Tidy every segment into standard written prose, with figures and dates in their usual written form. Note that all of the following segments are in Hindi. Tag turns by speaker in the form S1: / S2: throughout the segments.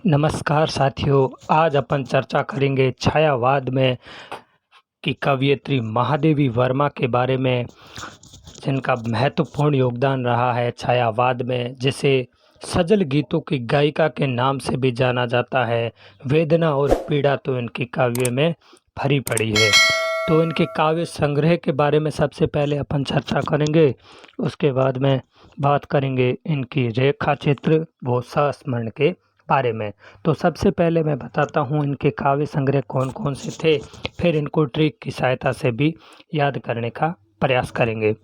S1: नमस्कार साथियों, आज अपन चर्चा करेंगे छायावाद में की कवयित्री महादेवी वर्मा के बारे में, जिनका महत्वपूर्ण योगदान रहा है छायावाद में, जिसे सजल गीतों की गायिका के नाम से भी जाना जाता है। वेदना और पीड़ा तो इनकी काव्य में भरी पड़ी है। तो इनके काव्य संग्रह के बारे में सबसे पहले अपन चर्चा करेंगे, उसके बाद में बात करेंगे इनकी रेखा चित्र व संस्मरण के बारे में। तो सबसे पहले मैं बताता हूँ इनके काव्य संग्रह कौन कौन से थे, फिर इनको ट्रिक की सहायता से भी याद करने का प्रयास करेंगे।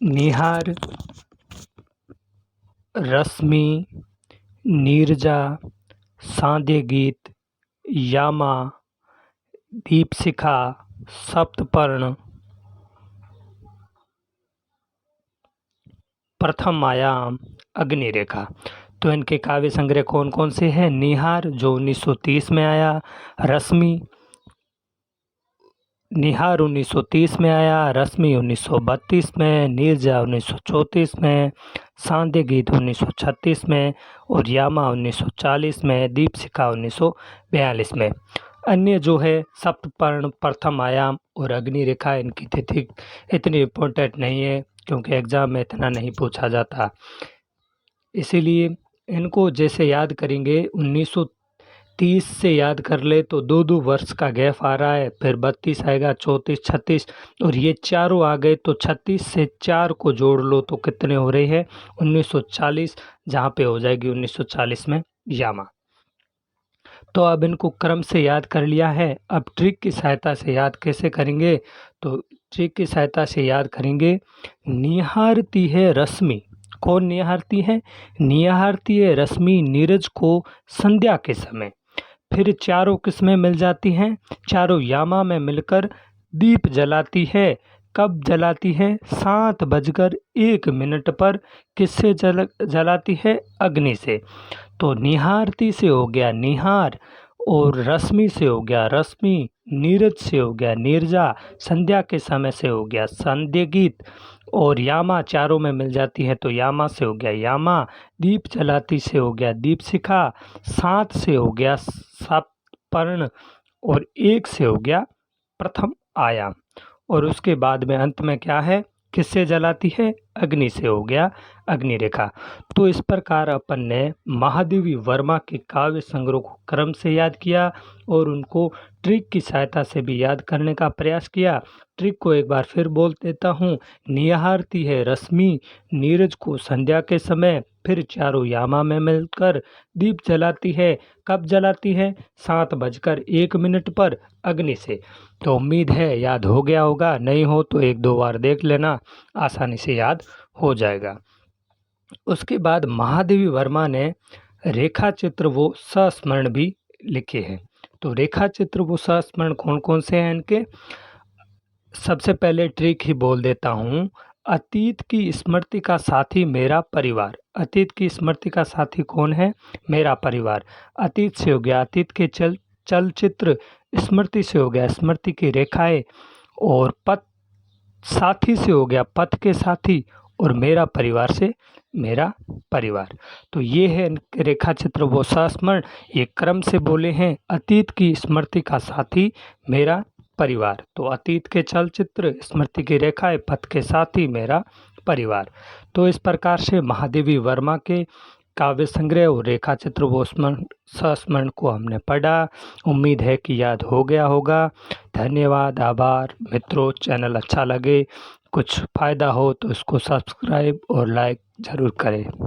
S1: निहार, रश्मि, नीरजा, सांध्य गीत, यामा, दीपशिखा, सप्तपर्ण, प्रथम आयाम, अग्निरेखा। तो इनके काव्य संग्रह कौन कौन से हैं? निहार जो 1930 में आया, रश्मि निहार 1930 में आया, रश्मि 1932 में, नीरजा 1934 में, सांध्य गीत 1936 में और यामा 1940 में, दीपशिखा 1942 में। अन्य जो है सप्तपर्ण, प्रथम आयाम और अग्निरेखा, इनकी तिथि इतनी इम्पोर्टेंट नहीं है क्योंकि एग्ज़ाम में इतना नहीं पूछा जाता, इसीलिए इनको जैसे याद करेंगे 1930 से याद कर ले तो 2-2 वर्ष का गैप आ रहा है, फिर 32 आएगा, 34, 36 और ये चारों आ गए तो 36 से 4 को जोड़ लो तो कितने हो रहे हैं? 1940, जहाँ पे हो जाएगी 1940 में यामा। तो अब इनको क्रम से याद कर लिया है, अब ट्रिक की सहायता से याद कैसे करेंगे? तो ट्रिक की सहायता से याद करेंगे। निहारती है रश्मि, कौन निहारती है? निहारती है रश्मि नीरज को संध्या के समय। फिर चारों किसमें मिल जाती हैं? चारों यामा में मिलकर दीप जलाती है। कब जलाती है? 7:01 पर। किससे जलाती है? अग्नि से। तो निहारती से हो गया निहार, और रश्मि से हो गया रश्मि, नीरज से हो गया नीरजा, संध्या के समय से हो गया संध्या गीत, और यामा चारों में मिल जाती है तो यामा से हो गया यामा, दीप जलाती से हो गया दीपशिखा, 7 से हो गया सप्तपर्ण और 1 से हो गया प्रथम आयाम। और उसके बाद में अंत में क्या है? किससे जलाती है? अग्नि से हो गया अग्निरेखा। तो इस प्रकार अपन ने महादेवी वर्मा के काव्य संग्रह को क्रम से याद किया और उनको ट्रिक की सहायता से भी याद करने का प्रयास किया। ट्रिक को एक बार फिर बोल देता हूँ। निहारती है रश्मि नीरज को संध्या के समय, फिर चारों यामा में मिलकर दीप जलाती है। कब जलाती है? 7:01 पर अग्नि से। तो उम्मीद है याद हो गया होगा, नहीं हो तो 1-2 बार देख लेना, आसानी से याद हो जाएगा। उसके बाद महादेवी वर्मा ने रेखा चित्र व संस्मरण भी लिखे हैं। तो रेखा चित्र व संस्मरण कौन कौन से हैं इनके? सबसे पहले ट्रिक ही बोल देता हूँ। अतीत की स्मृति का साथी मेरा परिवार। अतीत की स्मृति का साथी कौन है? मेरा परिवार। अतीत से हो गया अतीत के चलचित्र, स्मृति से हो गया स्मृति की रेखाएं, और पथ साथी से हो गया पथ के साथी, और मेरा परिवार से मेरा परिवार। तो ये है रेखा चित्र व संस्मरण, ये क्रम से बोले हैं। अतीत की स्मृति का साथी मेरा परिवार, तो अतीत के चलचित्र, स्मृति की रेखाएं, पथ के साथी, मेरा परिवार। तो इस प्रकार से महादेवी वर्मा के काव्य संग्रह और रेखा चित्र व संस्मरण को हमने पढ़ा। उम्मीद है कि याद हो गया होगा। धन्यवाद, आभार मित्रों। चैनल अच्छा लगे, कुछ फ़ायदा हो तो इसको सब्सक्राइब और लाइक ज़रूर करें।